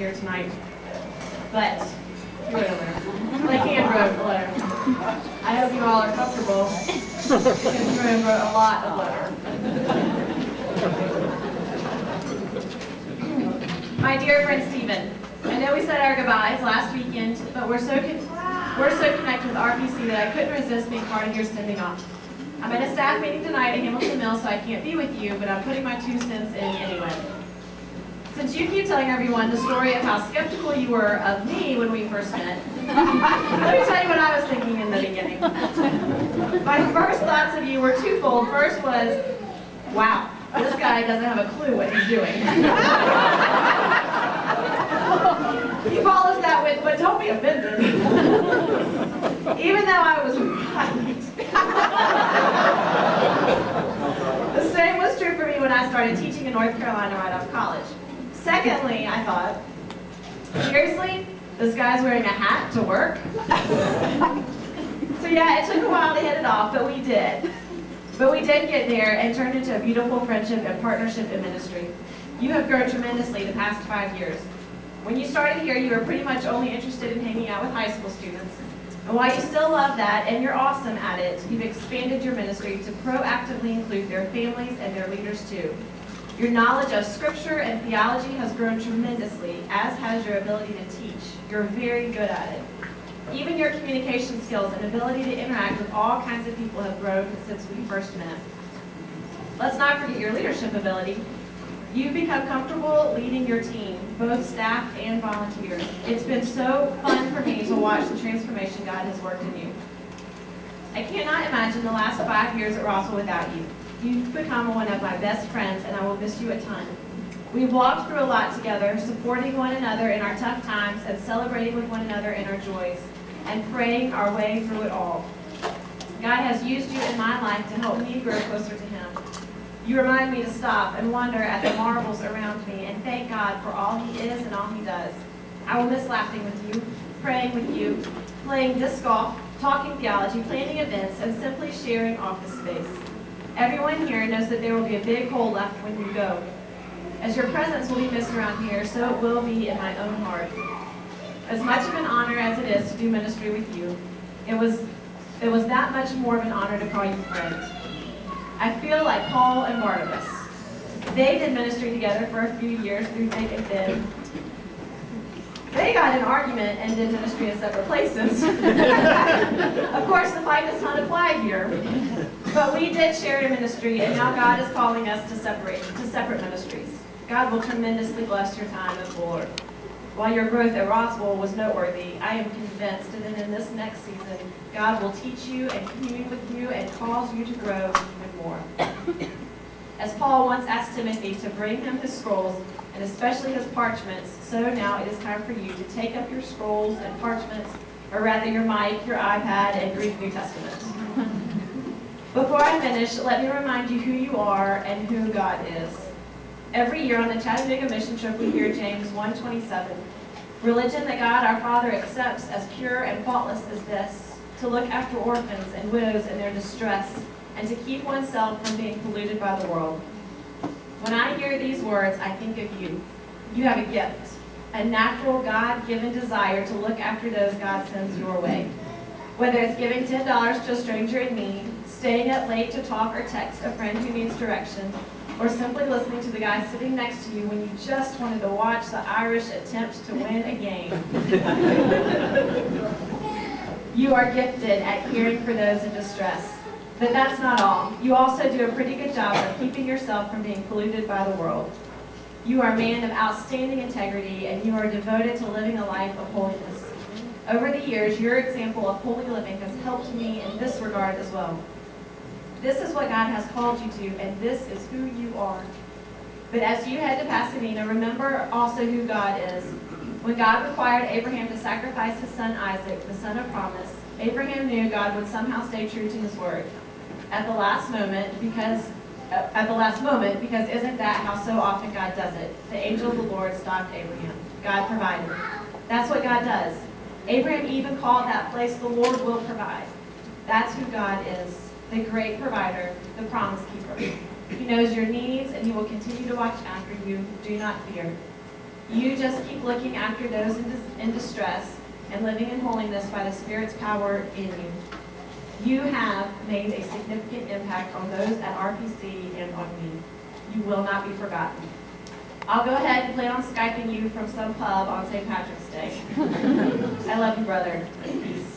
here tonight, but like Anne wrote a letter. I hope you all are comfortable because Jerome wrote a lot of letter. My dear friend Stephen, I know we said our goodbyes last weekend, but we're so connected with RPC that I couldn't resist being part of your sending off. I'm at a staff meeting tonight at Hamilton Mill, so I can't be with you, but I'm putting my 2 cents in anyway. Since you keep telling everyone the story of how skeptical you were of me when we first met, let me tell you what I was thinking in the beginning. My first thoughts of you were twofold. First was, wow, this guy doesn't have a clue what he's doing. He follows that with, but don't be offended. Even though I was right. The same was true for me when I started teaching in North Carolina right out of college. Secondly, I thought, seriously? This guy's wearing a hat to work? So yeah, it took a while to hit it off, but we did. But we did get there and turned into a beautiful friendship and partnership in ministry. You have grown tremendously the past 5 years. When you started here, you were pretty much only interested in hanging out with high school students. And while you still love that, and you're awesome at it, you've expanded your ministry to proactively include their families and their leaders too. Your knowledge of Scripture and theology has grown tremendously, as has your ability to teach. You're very good at it. Even your communication skills and ability to interact with all kinds of people have grown since we first met. Let's not forget your leadership ability. You've become comfortable leading your team, both staff and volunteers. It's been so fun for me to watch the transformation God has worked in you. I cannot imagine the last 5 years at Rossville without you. You've become one of my best friends, and I will miss you a ton. We've walked through a lot together, supporting one another in our tough times and celebrating with one another in our joys, and praying our way through it all. God has used you in my life to help me grow closer to Him. You remind me to stop and wonder at the marvels around me and thank God for all He is and all He does. I will miss laughing with you, praying with you, playing disc golf, talking theology, planning events, and simply sharing office space. Everyone here knows that there will be a big hole left when you go. As your presence will be missed around here, so it will be in my own heart. As much of an honor as it is to do ministry with you, it was that much more of an honor to call you friend. I feel like Paul and Barnabas. They did ministry together for a few years through thick and thin. They got in an argument and did ministry in separate places. Of course, the fight does not apply here. But we did share in ministry, and now God is calling us to separate ministries. God will tremendously bless your time in the Lord. While your growth at Rossville was noteworthy, I am convinced that in this next season, God will teach you and commune with you and cause you to grow even more. As Paul once asked Timothy to bring him his scrolls, and especially his parchments, so now it is time for you to take up your scrolls and parchments, or rather your mic, your iPad, and Greek New Testament. Before I finish, let me remind you who you are and who God is. Every year on the Chattanooga mission trip, we hear James 1:27. Religion that God our Father accepts as pure and faultless is this, to look after orphans and widows in their distress, and to keep oneself from being polluted by the world. When I hear these words, I think of you. You have a gift, a natural God-given desire to look after those God sends your way. Whether it's giving $10 to a stranger in need, staying up late to talk or text a friend who needs direction, or simply listening to the guy sitting next to you when you just wanted to watch the Irish attempt to win a game. You are gifted at caring for those in distress. But that's not all. You also do a pretty good job of keeping yourself from being polluted by the world. You are a man of outstanding integrity, and you are devoted to living a life of holiness. Over the years, your example of holy living has helped me in this regard as well. This is what God has called you to, and this is who you are. But as you head to Pasadena, remember also who God is. When God required Abraham to sacrifice his son Isaac, the son of promise, Abraham knew God would somehow stay true to his word. At the last moment, because isn't that how so often God does it? The angel of the Lord stopped Abraham. God provided. That's what God does. Abraham even called that place, the Lord will provide. That's who God is, the great provider, the promise keeper. He knows your needs, and he will continue to watch after you. Do not fear. You just keep looking after those in distress and living in holiness by the Spirit's power in you. You have made a significant impact on those at RPC and on me. You will not be forgotten. I'll go ahead and plan on Skyping you from some pub on St. Patrick's Day. I love you, brother. Peace.